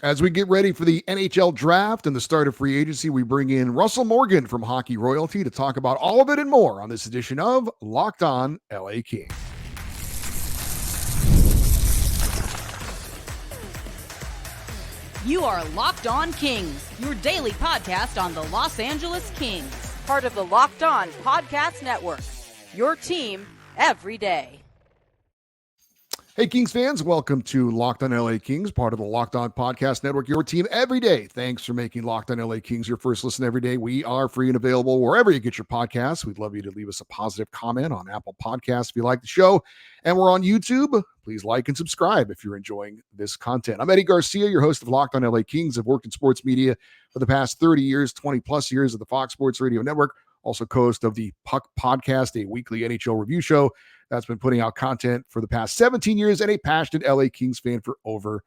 As we get ready for the NHL draft and the start of free agency, we bring in Russell Morgan from Hockey Royalty to talk about all of it and more on this edition of Locked On LA Kings. You are Locked On Kings, your daily podcast on the Los Angeles Kings, part of the Locked On Podcast Network, your team every day. Hey, Kings fans, welcome to Locked On LA Kings, part of the Locked On Podcast Network, your team every day. Thanks for making Locked On LA Kings your first listen every day. We are free and available wherever you get your podcasts. We'd love you to leave us a positive comment on Apple Podcasts if you like the show. And we're on YouTube. Please like and subscribe if you're enjoying this content. I'm Eddie Garcia, your host of Locked On LA Kings. I've worked in sports media for the past 30 years, 20 plus years at the Fox Sports Radio Network. Also co-host of the Puck Podcast, a weekly NHL review show that's been putting out content for the past 17 years, and a passionate LA Kings fan for over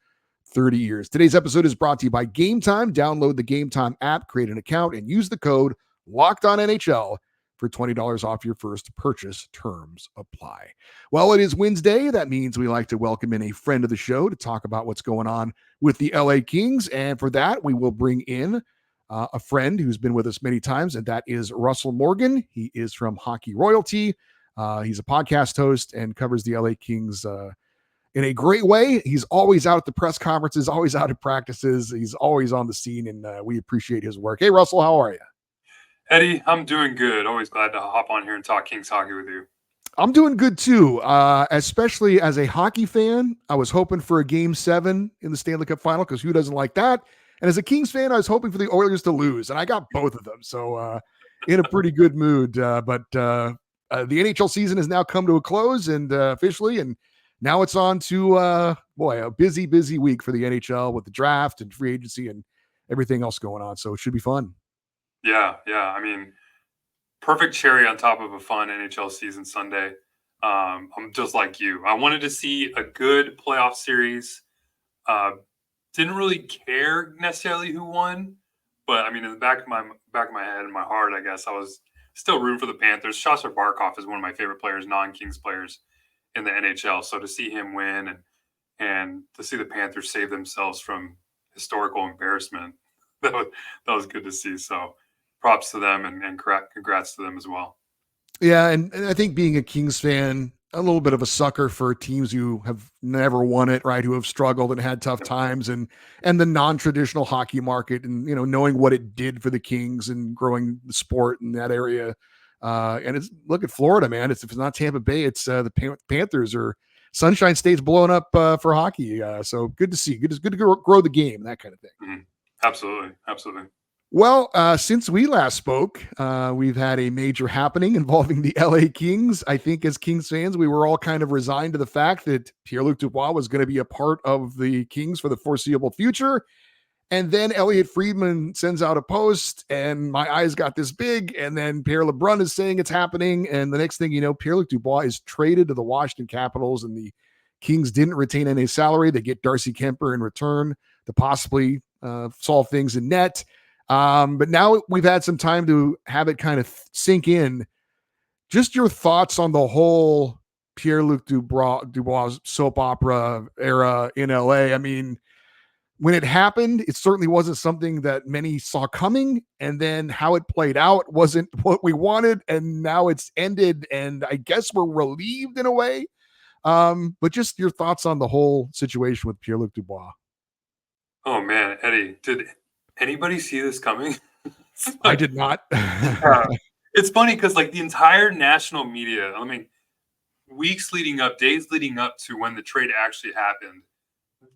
30 years. Today's episode is brought to you by Gametime. Download the Gametime app, create an account, and use the code LOCKEDONNHL for $20 off your first purchase. Terms apply. Well, it is Wednesday. That means we like to welcome in a friend of the show to talk about what's going on with the LA Kings. And for that, we will bring in a friend who's been with us many times, and that is Russell Morgan. He is from Hockey Royalty. He's a podcast host and covers the LA Kings in a great way. He's always out at the press conferences, always out at practices. He's always on the scene, and we appreciate his work. Hey, Russell, how are you? Eddie, I'm doing good. Always glad to hop on here and talk Kings hockey with you. I'm doing good too, especially as a hockey fan. I was hoping for a Game 7 in the Stanley Cup Final because who doesn't like that? And as a Kings fan, I was hoping for the Oilers to lose, and I got both of them. So in a pretty good mood. But the NHL season has now come to a close and officially, and now it's on to, a busy week for the NHL with the draft and free agency and everything else going on. So it should be fun. Yeah. I mean, perfect cherry on top of a fun NHL season Sunday. I'm just like you. I wanted to see a good playoff series. Didn't really care necessarily who won, but I mean, in the back of my head and my heart, I guess I was still rooting for the Panthers. Shasha Barkov is one of my favorite players, non-Kings players in the NHL. So to see him win and to see the Panthers save themselves from historical embarrassment, that was good to see. So props to them and congrats to them as well. Yeah, and I think being a Kings fan, a little bit of a sucker for teams who have never won it, right? Who have struggled and had tough times, and the non-traditional hockey market, and knowing what it did for the Kings and growing the sport in that area. And it's look at Florida, man. If it's not Tampa Bay, it's the Panthers or Sunshine State's blowing up for hockey. So good to see. Good to grow the game, that kind of thing. Mm-hmm. Absolutely. Well, since we last spoke, we've had a major happening involving the LA Kings. I think as Kings fans, we were all kind of resigned to the fact that Pierre-Luc Dubois was going to be a part of the Kings for the foreseeable future. And then Elliot Friedman sends out a post, and my eyes got this big. And then Pierre LeBrun is saying it's happening. And the next thing you know, Pierre-Luc Dubois is traded to the Washington Capitals, and the Kings didn't retain any salary. They get Darcy Kemper in return to possibly solve things in net. But now we've had some time to have it kind of sink in. Just your thoughts on the whole Pierre-Luc Dubois soap opera era in LA. I mean, when it happened, it certainly wasn't something that many saw coming. And then how it played out wasn't what we wanted. And now it's ended. And I guess we're relieved in a way. But just your thoughts on the whole situation with Pierre-Luc Dubois. Oh, man, Eddie, did anybody see this coming? I did not. It's funny because the entire national media, I mean, weeks leading up, days leading up to when the trade actually happened,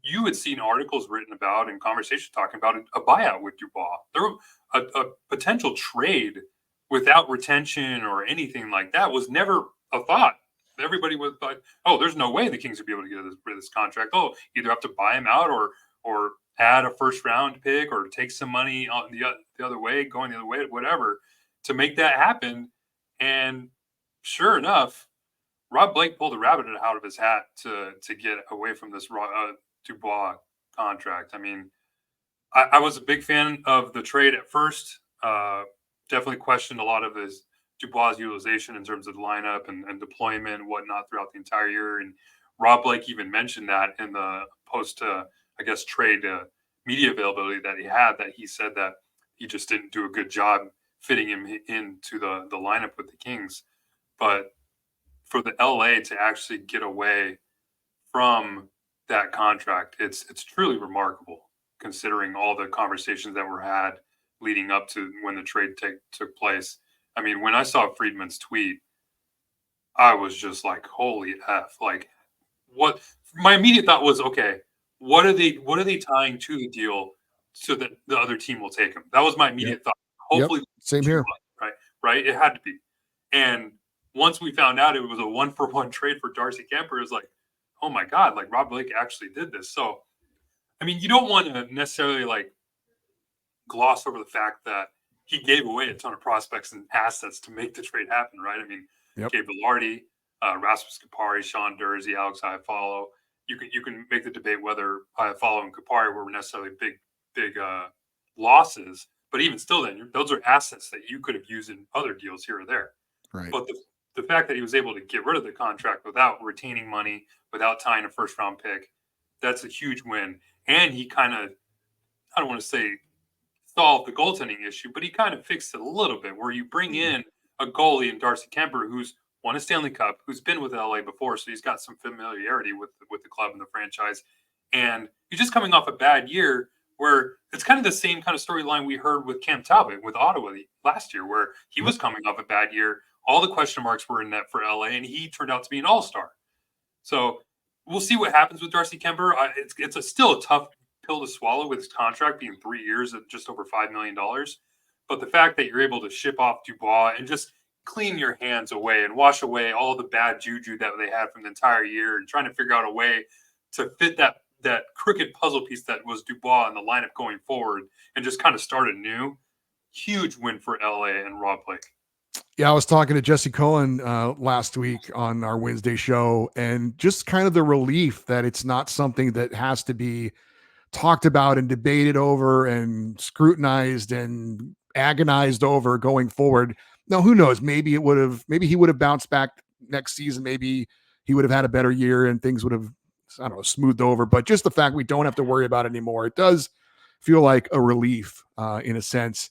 you had seen articles written about and conversations talking about a buyout with Dubois. There were a potential trade without retention or anything like that was never a thought. Everybody was like, oh, there's no way the Kings would be able to get rid of this contract. Oh, either have to buy him out or add a first round pick or take some money on the other way, going the other way, whatever, to make that happen. And sure enough, Rob Blake pulled a rabbit out of his hat to get away from this Dubois contract. I mean, I was a big fan of the trade at first. Definitely questioned a lot of his Dubois' utilization in terms of the lineup and deployment and whatnot throughout the entire year. And Rob Blake even mentioned that in the post, trade media availability that he had, that he said that he just didn't do a good job fitting him into the lineup with the Kings. But for the LA to actually get away from that contract, it's truly remarkable, considering all the conversations that were had leading up to when the trade took place. I mean, when I saw Friedman's tweet, I was just like, holy F. Like, what my immediate thought was, okay, what are they tying to the deal so that the other team will take him? That was my immediate thought. Hopefully, same here. Right? It had to be. And once we found out it was a 1-for-1 trade for Darcy Kemper, it was like, oh my God, like Rob Blake actually did this. So, I mean, you don't want to necessarily like gloss over the fact that he gave away a ton of prospects and assets to make the trade happen, right? I mean, Gabe Velarde, Rasmus Kupari, Sean Dursey, Alex Iafallo. You can make the debate whether Iafallo and Kupari were necessarily big losses, but even still, then those are assets that you could have used in other deals here or there. Right. But the fact that he was able to get rid of the contract without retaining money, without tying a first-round pick, that's a huge win. And he kind of, I don't want to say solved the goaltending issue, but he kind of fixed it a little bit, where you bring in a goalie in Darcy Kemper who's won a Stanley Cup, who's been with LA before, so he's got some familiarity with the club and the franchise. And he's just coming off a bad year, where it's kind of the same kind of storyline we heard with Cam Talbot with Ottawa last year, where he was coming off a bad year. All the question marks were in net for LA, and he turned out to be an all-star. So we'll see what happens with Darcy Kemper. It's still a tough pill to swallow with his contract being 3 years at just over $5 million. But the fact that you're able to ship off Dubois and just clean your hands away and wash away all the bad juju that they had from the entire year, and trying to figure out a way to fit that crooked puzzle piece that was Dubois in the lineup going forward and just kind of start anew. Huge win for LA and Rob Blake. Yeah, I was talking to Jesse Cohen last week on our Wednesday show, and just kind of the relief that it's not something that has to be talked about and debated over and scrutinized and agonized over going forward. Now, who knows? Maybe he would have bounced back next season. Maybe he would have had a better year and things would have, I don't know, smoothed over. But just the fact we don't have to worry about it anymore, it does feel like a relief in a sense.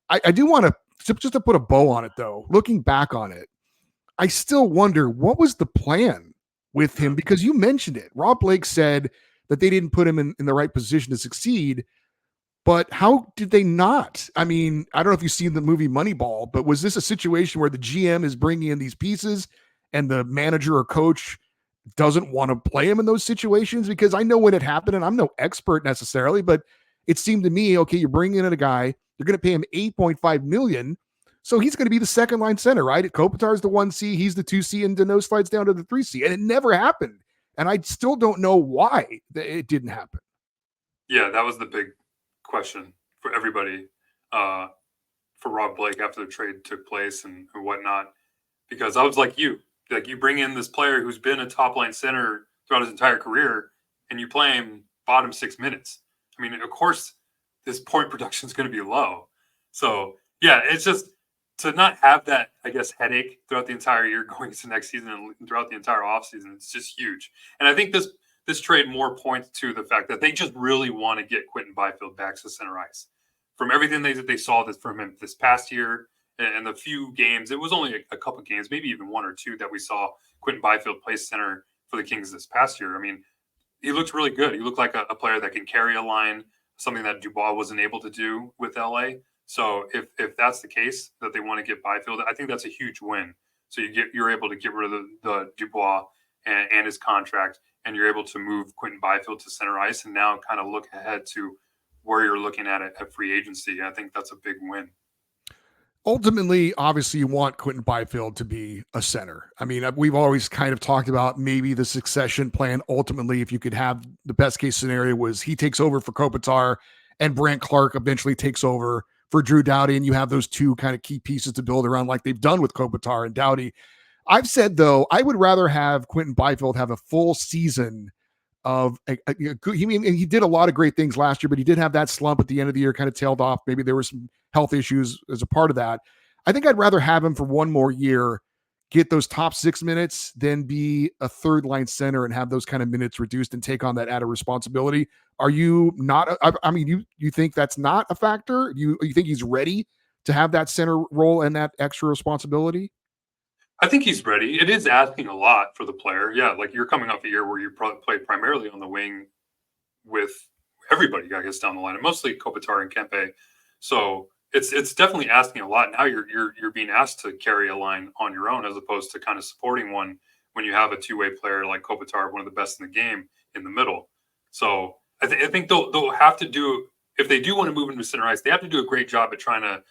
I do want to, just to put a bow on it, though, looking back on it, I still wonder, what was the plan with him? Because you mentioned it. Rob Blake said that they didn't put him in the right position to succeed. But how did they not? I mean, I don't know if you've seen the movie Moneyball, but was this a situation where the GM is bringing in these pieces and the manager or coach doesn't want to play him in those situations? Because I know when it happened, and I'm no expert necessarily, but it seemed to me, okay, you're bringing in a guy, you're going to pay him $8.5 million. So he's going to be the second line center, right? Kopitar's the 1C, he's the 2C, and Deneau slides down to the 3C. And it never happened. And I still don't know why it didn't happen. Yeah, that was the big question for everybody, for Rob Blake after the trade took place and whatnot. Because I was like you bring in this player who's been a top line center throughout his entire career, and you play him bottom 6 minutes. I mean, of course, this point production is going to be low. So yeah, it's just to not have that, I guess, headache throughout the entire year going into next season and throughout the entire offseason. It's just huge. And I think this trade more points to the fact that they just really want to get Quinton Byfield back to center ice. From everything they saw from him this past year and the few games, it was only a couple games, maybe even one or two, that we saw Quinton Byfield play center for the Kings this past year. I mean, he looked really good. He looked like a player that can carry a line, something that Dubois wasn't able to do with LA. So if that's the case, that they want to get Byfield, I think that's a huge win. So you're able to get rid of the Dubois and his contract, and you're able to move Quinton Byfield to center ice, and now kind of look ahead to where you're looking at it at free agency. I think that's a big win. Ultimately, obviously, you want Quinton Byfield to be a center. I mean, we've always kind of talked about maybe the succession plan. Ultimately, if you could have the best case scenario was he takes over for Kopitar and Brandt Clark eventually takes over for Drew Doughty, and you have those two kind of key pieces to build around like they've done with Kopitar and Doughty. I've said, though, I would rather have Quinton Byfield have a full season of he did a lot of great things last year, but he did have that slump at the end of the year, kind of tailed off. Maybe there were some health issues as a part of that. I think I'd rather have him for one more year, get those top 6 minutes, then be a third line center and have those kind of minutes reduced and take on that added responsibility. Are you not? I mean, you think that's not a factor? You think he's ready to have that center role and that extra responsibility? I think he's ready. It is asking a lot for the player. Yeah, like you're coming off a year where you play primarily on the wing with everybody, I guess, down the line, and mostly Kopitar and Kempe. So it's definitely asking a lot. Now you're being asked to carry a line on your own as opposed to kind of supporting one when you have a two-way player like Kopitar, one of the best in the game, in the middle. So I think they'll have to do, if they do want to move into center ice, they have to do a great job at trying to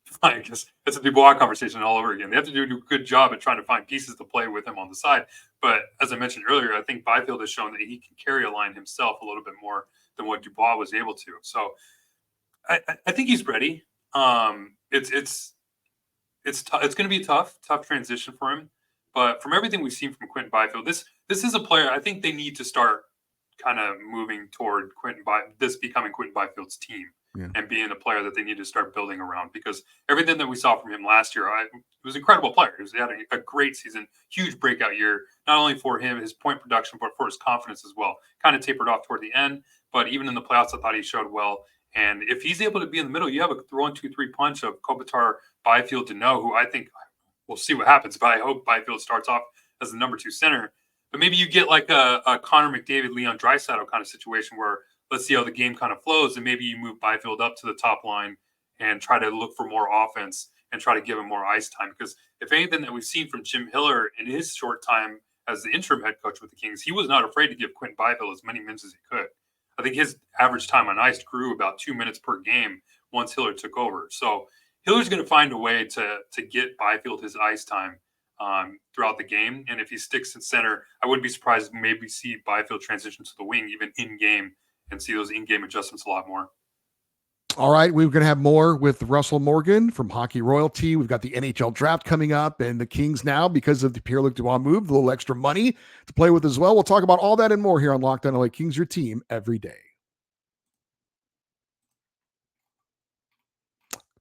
find, because it's a Dubois conversation all over again. They have to do a good job at trying to find pieces to play with him on the side. But as I mentioned earlier, I think Byfield has shown that he can carry a line himself a little bit more than what Dubois was able to. So I think he's ready. It's going to be a tough transition for him. But from everything we've seen from Quinton Byfield, this is a player I think they need to start kind of moving toward this becoming Quinton Byfield's team, and being a player that they need to start building around, because everything that we saw from him last year, he was an incredible player. He had a great season, huge breakout year, not only for him, his point production, but for his confidence as well. Kind of tapered off toward the end, but even in the playoffs, I thought he showed well. And if he's able to be in the middle, you have a 1-2-3 punch of Kopitar, Byfield, Deneau, who I think we'll see what happens, but I hope Byfield starts off as the number 2 center. But maybe you get like a Connor McDavid, Leon Draisaitl kind of situation where let's see how the game kind of flows, and maybe you move Byfield up to the top line and try to look for more offense and try to give him more ice time. Because if anything that we've seen from Jim Hiller in his short time as the interim head coach with the Kings, he was not afraid to give Quinton Byfield as many minutes as he could. I think his average time on ice grew about 2 minutes per game once Hiller took over. So Hiller's going to find a way to get Byfield his ice time throughout the game. And if he sticks in center, I wouldn't be surprised if maybe see Byfield transition to the wing even in game and see those in-game adjustments a lot more. All right, we're going to have more with Russell Morgan from Hockey Royalty. We've got the NHL draft coming up, and the Kings now, because of the Pierre-Luc Dubois move, a little extra money to play with as well. We'll talk about all that and more here on Locked On LA Kings, your team every day.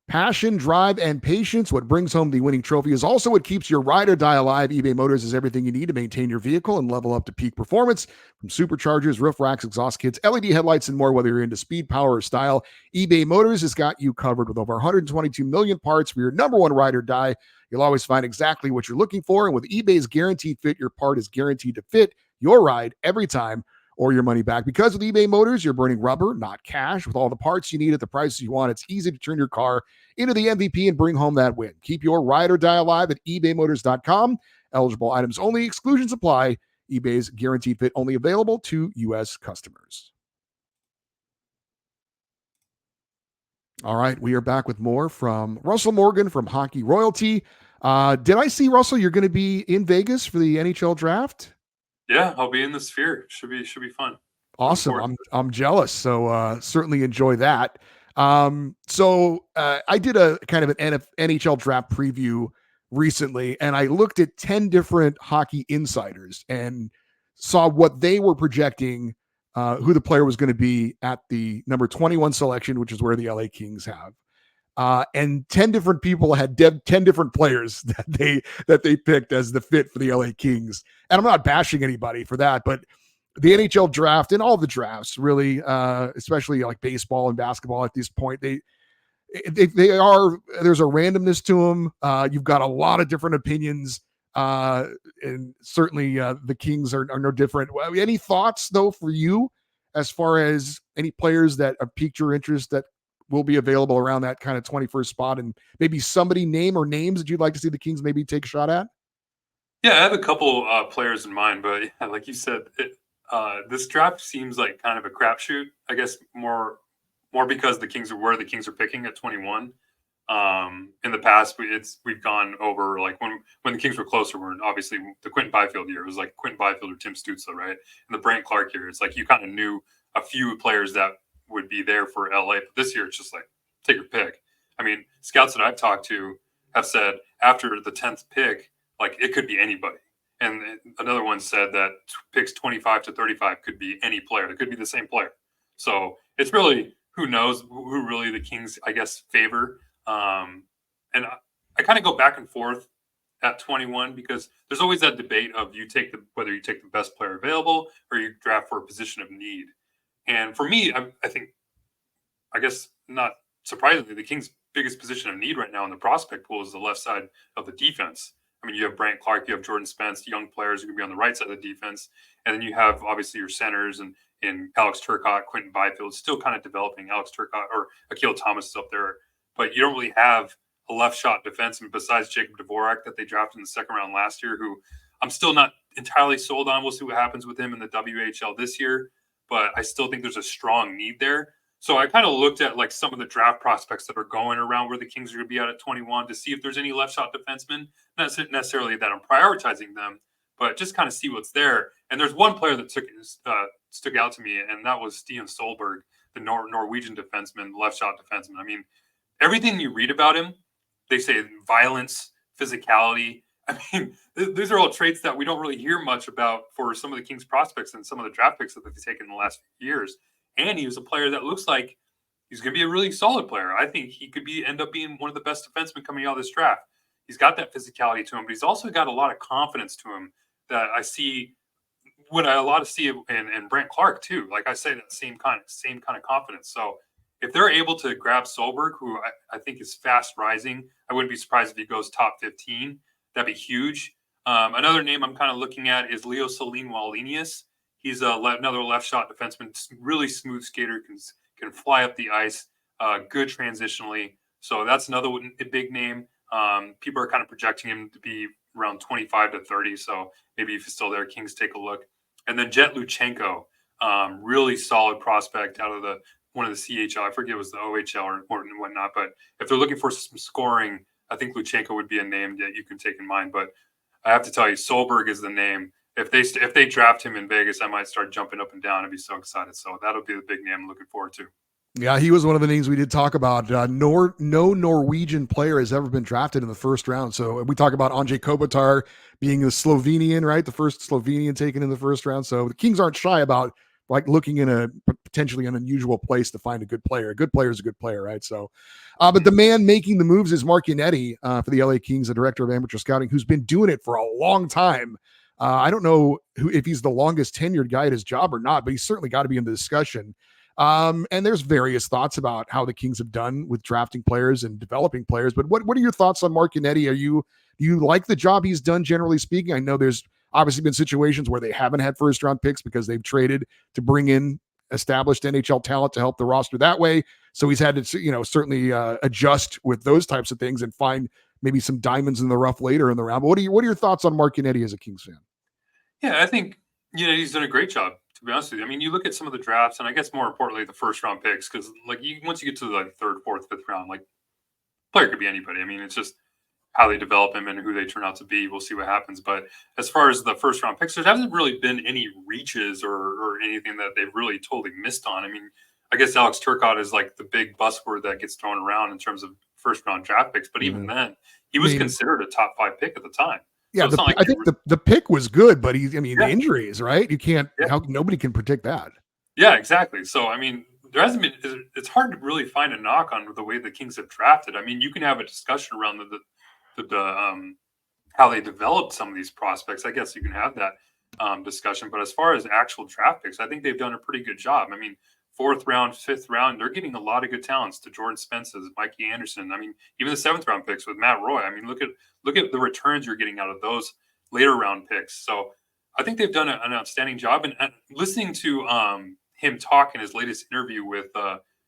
Passion, drive, and patience. What brings home the winning trophy is also what keeps your ride or die alive. eBay Motors is everything you need to maintain your vehicle and level up to peak performance. From superchargers, roof racks, exhaust kits, LED headlights, and more, whether you're into speed, power, or style, eBay Motors has got you covered with over 122 million parts for your number one ride or die. You'll always find exactly what you're looking for. And with eBay's Guaranteed Fit, your part is guaranteed to fit your ride every time, or your money back. Because with eBay Motors, you're burning rubber, not cash. With all the parts you need at the prices you want, it's easy to turn your car into the MVP and bring home that win. Keep your ride or die alive at ebaymotors.com. Eligible items only. Exclusions apply. eBay's Guaranteed Fit only available to U.S. customers. All right, we are back with more from Russell Morgan from Hockey Royalty. Did I see, Russell, you're going to be in Vegas for the NHL draft? Yeah, I'll be in the Sphere. Should be fun. Awesome. I'm jealous. So certainly enjoy that. I did a kind of an NHL draft preview recently, and I looked at 10 different hockey insiders and saw what they were projecting, who the player was going to be at the number 21 selection, which is where the LA Kings have. And 10 different people had 10 different players that they picked as the fit for the LA Kings. And I'm not bashing anybody for that, but the NHL draft and all the drafts really, especially like baseball and basketball at this point, there's a randomness to them. You've got a lot of different opinions. And certainly the Kings are no different. Any thoughts though for you as far as any players that have piqued your interest that will be available around that kind of 21st spot, and maybe somebody name or names that you'd like to see the Kings maybe take a shot at? Yeah, I have a couple players in mind, but yeah, like you said, this draft seems like kind of a crapshoot. I guess more because the Kings are picking at 21. In the past, we've gone over like when the Kings were closer. Were obviously the Quinton Byfield year. It was like Quinton Byfield or Tim Stützle, right? And the Brant Clark year, it's like you kind of knew a few players that would be there for LA. But this year, it's just like take your pick. I mean, scouts that I've talked to have said after the 10th pick, like it could be anybody. And another one said that picks 25 to 35 could be any player. It could be the same player. So it's really who knows who really the Kings, I guess, favor. And I kind of go back and forth at 21, because there's always that debate of whether you take the best player available or you draft for a position of need. And for me, I think, I guess not surprisingly, the Kings' biggest position of need right now in the prospect pool is the left side of the defense. I mean, you have Brandt Clark, you have Jordan Spence, young players who can be on the right side of the defense. And then you have obviously your centers and Alex Turcotte, Quentin Byfield, still kind of developing. Alex Turcotte or Akil Thomas is up there. But you don't really have a left shot defenseman besides Jacob Dvorak that they drafted in the second round last year, who I'm still not entirely sold on. We'll see what happens with him in the WHL this year. But I still think there's a strong need there. So I kind of looked at like some of the draft prospects that are going around where the Kings are going to be at 21 to see if there's any left shot defensemen. Not necessarily that I'm prioritizing them, but just kind of see what's there. And there's one player that stuck out to me, and that was Stian Solberg, the Norwegian defenseman, left shot defenseman. I mean, everything you read about him, they say violence, physicality. I mean, these are all traits that we don't really hear much about for some of the Kings prospects and some of the draft picks that they've taken in the last few years. And he was a player that looks like he's going to be a really solid player. I think he could end up being one of the best defensemen coming out of this draft. He's got that physicality to him, but he's also got a lot of confidence to him that I see what I a lot of see in Brandt Clark too. Like I say, that same kind of confidence. So if they're able to grab Solberg, who I think is fast rising, I wouldn't be surprised if he goes top 15. That'd be huge. Another name I'm kind of looking at is Leo Celine Wallenius. He's another left shot defenseman, really smooth skater, can fly up the ice, good transitionally. So that's another big name. People are kind of projecting him to be around 25 to 30. So maybe if he's still there, Kings take a look. And then Jet Luchenko, really solid prospect out of one of the CHL. I forget it was the OHL or whatnot. But if they're looking for some scoring, I think Luchenko would be a name that you can take in mind. But I have to tell you, Solberg is the name. If they draft him in Vegas, I might start jumping up and down. I'd be so excited. So that'll be the big name I'm looking forward to. Yeah, he was one of the names we did talk about. No Norwegian player has ever been drafted in the first round. So we talk about Andrej Kopitar being a Slovenian, right? The first Slovenian taken in the first round. So the Kings aren't shy about like looking in a potentially an unusual place to find a good player. A good player is a good player, right? So, but the man making the moves is Mark Yannetti for the LA Kings, the director of amateur scouting, who's been doing it for a long time. I don't know if he's the longest tenured guy at his job or not, but he's certainly got to be in the discussion. And there's various thoughts about how the Kings have done with drafting players and developing players. But what are your thoughts on Mark Yannetti? Do you like the job he's done, generally speaking? I know there's obviously been situations where they haven't had first round picks because they've traded to bring in established NHL talent to help the roster that way. So he's had to, certainly adjust with those types of things and find maybe some diamonds in the rough later in the round. But what are your thoughts on Mark Yannetti as a Kings fan? Yeah, I think he's done a great job, to be honest with you. I mean, you look at some of the drafts, and I guess more importantly, the first round picks, because like once you get to the third, fourth, fifth round, like player could be anybody. I mean, it's just how they develop him and who they turn out to be. We'll see what happens. But as far as the first round picks, there hasn't really been any reaches or anything that they've really totally missed on. I mean, I guess Alex Turcotte is like the big buzzword that gets thrown around in terms of first round draft picks. But even then, he was considered a top 5 pick at the time. Yeah, so I think the pick was good, but the injuries, right? You can't, nobody can predict that. Yeah, exactly. So, I mean, there hasn't been, it's hard to really find a knock on the way the Kings have drafted. I mean, you can have a discussion around how they developed some of these prospects. I guess you can have that discussion. But as far as actual draft picks, I think they've done a pretty good job. I mean, 4th round, 5th round, they're getting a lot of good talents to Jordan Spence's, Mikey Anderson. I mean, even the 7th round picks with Matt Roy. I mean, look at the returns you're getting out of those later round picks. So I think they've done an outstanding job. And listening to him talk in his latest interview with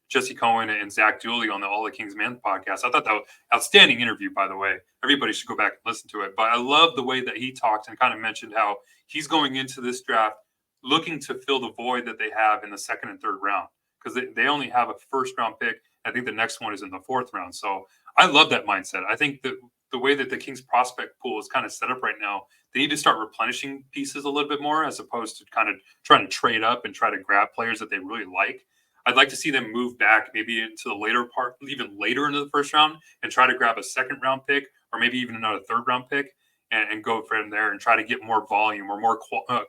Jesse Cohen and Zach Dooley on the All the Kings Men podcast, I thought that was an outstanding interview, by the way. Everybody should go back and listen to it. But I love the way that he talked and kind of mentioned how he's going into this draft looking to fill the void that they have in the 2nd and 3rd round, because they only have a 1st round pick. I think the next one is in the 4th round. So I love that mindset. I think that the way that the Kings prospect pool is kind of set up right now, they need to start replenishing pieces a little bit more, as opposed to kind of trying to trade up and try to grab players that they really like. I'd like to see them move back maybe into the later part, even later into the 1st round, and try to grab a 2nd round pick, or maybe even another 3rd round pick, and go from there and try to get more volume or more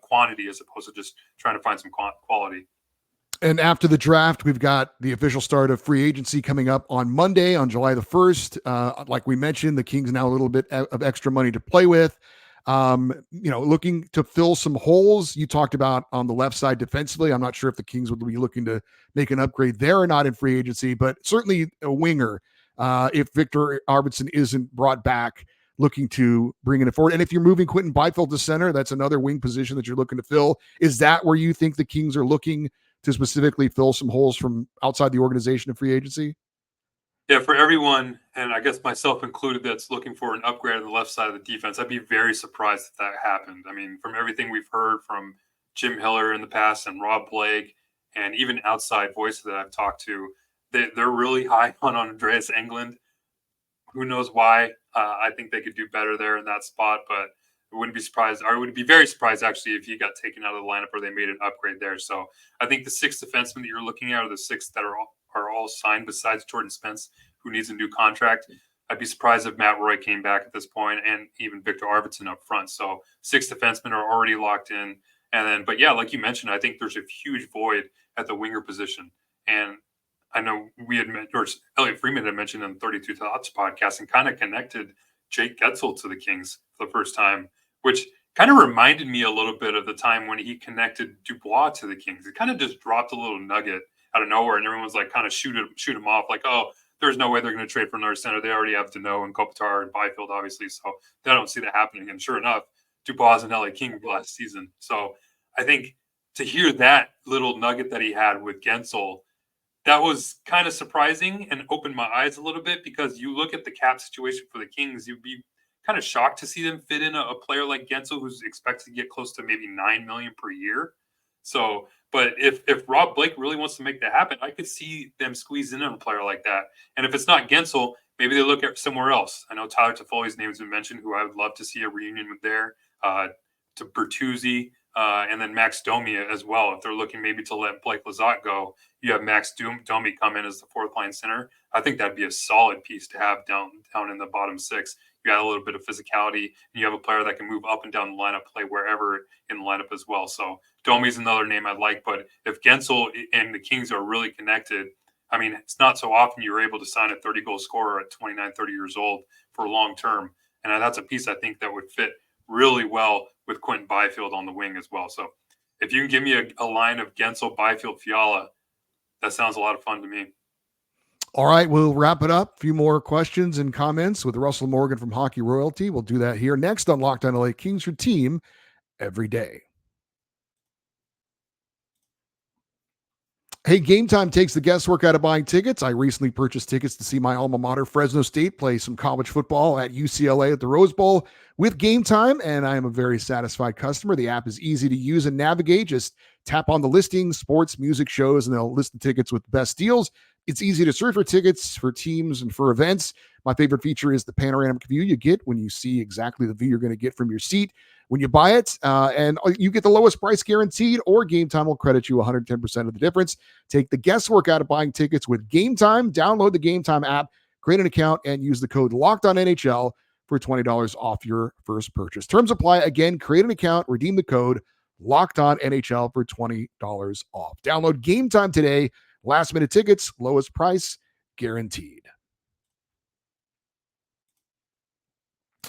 quantity, as opposed to just trying to find some quality. And after the draft, we've got the official start of free agency coming up on Monday, on July the 1st. Like we mentioned, the Kings now a little bit of extra money to play with. Looking to fill some holes. You talked about on the left side defensively. I'm not sure if the Kings would be looking to make an upgrade there or not in free agency, but certainly a winger. If Victor Arvidsson isn't brought back, looking to bring it forward. And if you're moving Quentin Byfield to center, that's another wing position that you're looking to fill. Is that where you think the Kings are looking to specifically fill some holes from outside the organization in free agency? Yeah, for everyone, and I guess myself included, that's looking for an upgrade on the left side of the defense, I'd be very surprised if that happened. I mean, from everything we've heard from Jim Hiller in the past and Rob Blake, and even outside voices that I've talked to, they're really high on Andreas Englund. Who knows why? I think they could do better there in that spot, but I wouldn't be surprised. I would be very surprised, actually, if he got taken out of the lineup or they made an upgrade there. So I think the 6 defensemen that you're looking at are the 6 that are all signed besides Jordan Spence, who needs a new contract. I'd be surprised if Matt Roy came back at this point, and even Victor Arvidsson up front. So 6 defensemen are already locked in. And then, but yeah, like you mentioned, I think there's a huge void at the winger position. And I know Elliot Freeman had mentioned in the 32 Thoughts podcast and kind of connected Jake Getzel to the Kings for the first time, which kind of reminded me a little bit of the time when he connected Dubois to the Kings. It kind of just dropped a little nugget out of nowhere, and everyone's like kind of shoot him off, like, oh, there's no way they're going to trade for another center. They already have Deneau and Kopitar and Byfield, obviously, so they don't see that happening. And sure enough, Dubois is an LA King last season. So I think to hear that little nugget that he had with Gensel, that was kind of surprising and opened my eyes a little bit, because you look at the cap situation for the Kings, you'd be kind of shocked to see them fit in a player like Gensel, who's expected to get close to maybe $9 million per year. So, but if Rob Blake really wants to make that happen, I could see them squeeze in on a player like that. And if it's not Gensel, maybe they look at somewhere else. I know Tyler Toffoli's name has been mentioned, who I would love to see a reunion with there. To Bertuzzi, and then Max Domi as well. If they're looking maybe to let Blake Lizotte go, you have Max Domi come in as the 4th line center. I think that'd be a solid piece to have down in the bottom 6. You got a little bit of physicality, and you have a player that can move up and down the lineup, play wherever in the lineup as well. So Domi's another name I like. But if Gensel and the Kings are really connected, I mean, it's not so often you're able to sign a 30-goal scorer at 29, 30 years old for long term. And that's a piece I think that would fit really well with Quentin Byfield on the wing as well. So if you can give me a line of Gensel, Byfield, Fiala, that sounds a lot of fun to me. All right, we'll wrap it up. A few more questions and comments with Russell Morgan from Hockey Royalty. We'll do that here next on Locked On LA Kings, your team every day. Hey, Gametime takes the guesswork out of buying tickets. I recently purchased tickets to see my alma mater, Fresno State, play some college football at UCLA at the Rose Bowl with Gametime, and I am a very satisfied customer. The app is easy to use and navigate. Just tap on the listings, sports, music, shows, and they'll list the tickets with the best deals. It's easy to search for tickets for teams and for events. My favorite feature is the panoramic view you get when you see exactly the view you're going to get from your seat when you buy it, and you get the lowest price guaranteed, or Gametime will credit you 110% of the difference. Take the guesswork out of buying tickets with Gametime. Download the Gametime app, create an account, and use the code LOCKEDONNHL for $20 off your first purchase. Terms apply. Again, create an account, redeem the code LOCKEDONNHL for $20 off. Download Gametime today. Last minute tickets, lowest price guaranteed.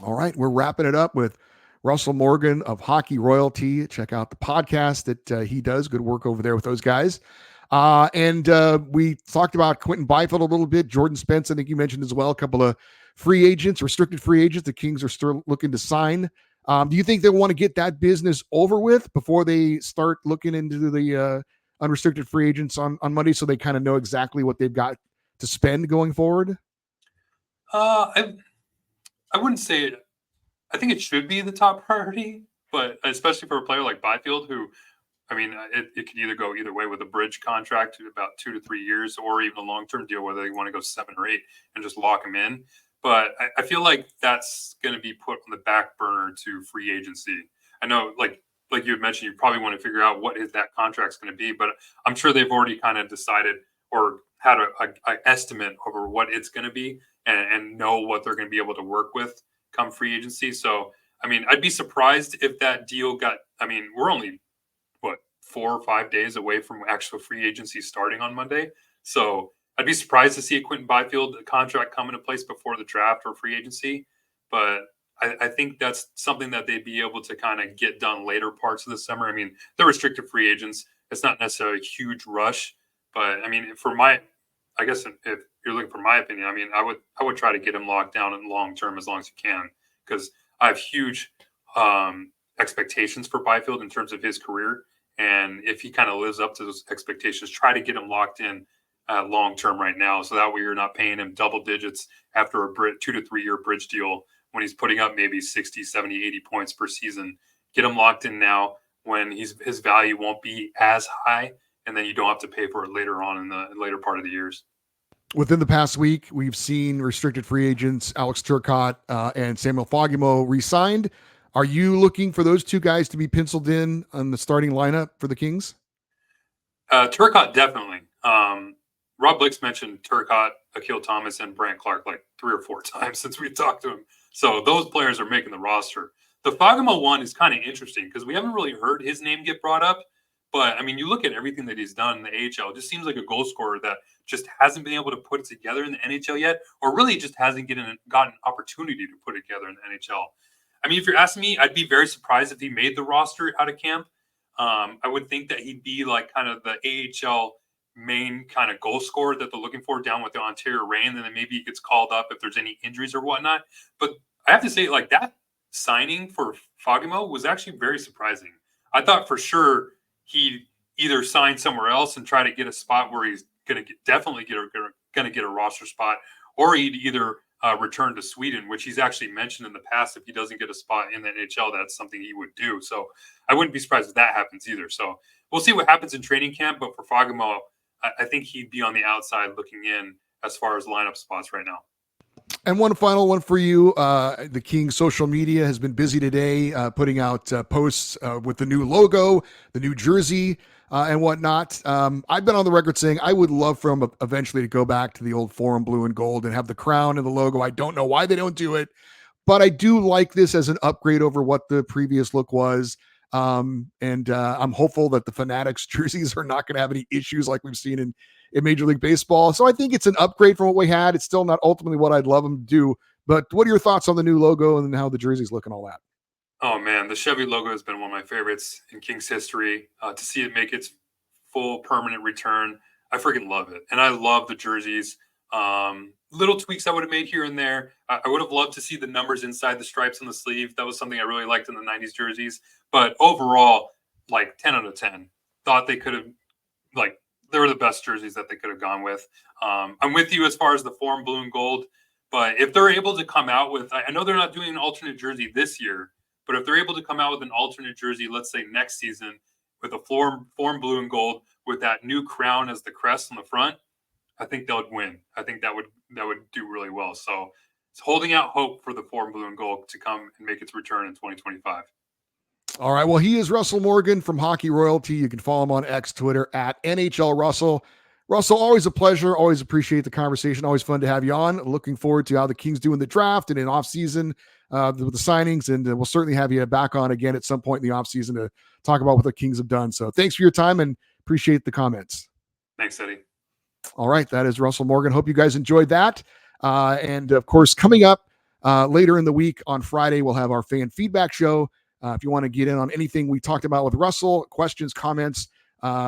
All right, we're wrapping it up with Russell Morgan of Hockey Royalty. Check out the podcast that he does. Good work over there with those guys. And we talked about Quentin Byfield a little bit. Jordan Spence, I think you mentioned as well, a couple of free agents, restricted free agents the Kings are still looking to sign. Do you think they want to get that business over with before they start looking into the unrestricted free agents on Monday, so they kind of know exactly what they've got to spend going forward? I wouldn't say it. I think it should be the top priority, but especially for a player like Byfield, who, I mean, it could either go either way with a bridge contract to about 2 to 3 years, or even a long-term deal, whether they want to go 7 or 8 and just lock him in. But I feel like that's going to be put on the back burner to free agency. I know, like you had mentioned, you probably want to figure out what that contract's going to be, but I'm sure they've already kind of decided or had an estimate over what it's going to be, and know what they're going to be able to work with come free agency. So, I mean, I'd be surprised if that deal got, I mean, we're only, 4 or 5 days away from actual free agency starting on Monday. So I'd be surprised to see a Quentin Byfield contract come into place before the draft or free agency. But I think that's something that they'd be able to kind of get done later parts of the summer. I mean, they're restricted free agents. It's not necessarily a huge rush. But, I mean, I guess if you're looking for my opinion, I mean, I would try to get him locked down in long term as long as you can, because I have huge expectations for Byfield in terms of his career. And if he kind of lives up to those expectations, try to get him locked in long term right now. So that way you're not paying him double digits after a 2 to 3 year bridge deal when he's putting up maybe 60, 70, 80 points per season. Get him locked in now when his value won't be as high, and then you don't have to pay for it later on in the later part of the years. Within the past week, we've seen restricted free agents Alex Turcotte and Samuel Fagemo re-signed. Are you looking for those two guys to be penciled in on the starting lineup for the Kings? Turcotte, definitely. Rob Blix mentioned Turcotte, Akil Thomas, and Brant Clark like 3 or 4 times since we talked to him. So those players are making the roster. The Fagemo one is kind of interesting because we haven't really heard his name get brought up. But, I mean, you look at everything that he's done in the AHL, it just seems like a goal scorer that just hasn't been able to put it together in the NHL yet, or really just hasn't gotten opportunity to put it together in the NHL. I mean, if you're asking me, I'd be very surprised if he made the roster out of camp. I would think that he'd be like kind of the AHL main kind of goal scorer that they're looking for down with the Ontario Reign, and then maybe he gets called up if there's any injuries or whatnot. But I have to say, like, that signing for Fagemo was actually very surprising. I thought for sure he'd either sign somewhere else and try to get a spot where he's going to get a roster spot, or he'd either return to Sweden, which he's actually mentioned in the past. If he doesn't get a spot in the NHL, that's something he would do. So I wouldn't be surprised if that happens either. So we'll see what happens in training camp. But for Fagemo, I think he'd be on the outside looking in as far as lineup spots right now. And one final one for you. The Kings social media has been busy today, putting out posts with the new logo, the new jersey, and whatnot. I've been on the record saying I would love for them eventually to go back to the old Forum blue and gold and have the crown and the logo. I don't know why they don't do it, but I do like this as an upgrade over what the previous look was. And I'm hopeful that the Fanatics jerseys are not going to have any issues like we've seen in Major League Baseball. So I think it's an upgrade from what we had. It's still not ultimately what I'd love them to do, but what are your thoughts on the new logo and how the jerseys look and all that? Oh man, the Chevy logo has been one of my favorites in Kings history. To see it make its full permanent return, I freaking love it. And I love the jerseys. Little tweaks I would have made here and there. I would have loved to see the numbers inside the stripes on the sleeve. That was something I really liked in the 90s jerseys. But overall, like 10 out of 10. Thought they could have, like, they were the best jerseys that they could have gone with. I'm with you as far as the Forum blue and gold. But if they're able to come out with, I know they're not doing an alternate jersey this year, but if they're able to come out with an alternate jersey, let's say next season, with a Forum blue and gold with that new crown as the crest on the front, I think they would win. I think that would do really well. So it's holding out hope for the Forum blue and gold to come and make its return in 2025. All right. Well, he is Russell Morgan from Hockey Royalty. You can follow him on X, Twitter at NHL Russell. Russell, always a pleasure. Always appreciate the conversation. Always fun to have you on. Looking forward to how the Kings do in the draft and in offseason with the signings. And we'll certainly have you back on again at some point in the offseason to talk about what the Kings have done. So thanks for your time and appreciate the comments. Thanks, Eddie. All right. That is Russell Morgan. Hope you guys enjoyed that. And of course, coming up later in the week on Friday, we'll have our fan feedback show. If you want to get in on anything we talked about with Russell, questions, comments,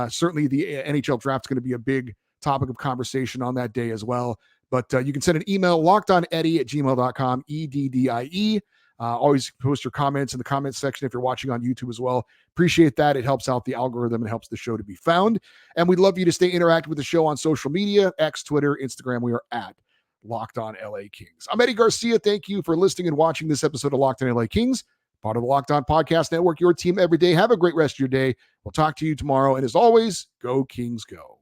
certainly the NHL draft is going to be a big topic of conversation on that day as well. But you can send an email, lockedoneddie@gmail.com, EDDIE. Always post your comments in the comments section if you're watching on YouTube as well. Appreciate that. It helps out the algorithm and helps the show to be found. And we'd love you to stay interactive with the show on social media, X, Twitter, Instagram. We are at Locked On LA Kings. I'm Eddie Garcia. Thank you for listening and watching this episode of Locked On LA Kings, part of the Locked On Podcast Network, your team every day. Have a great rest of your day. We'll talk to you tomorrow. And as always, go Kings, go.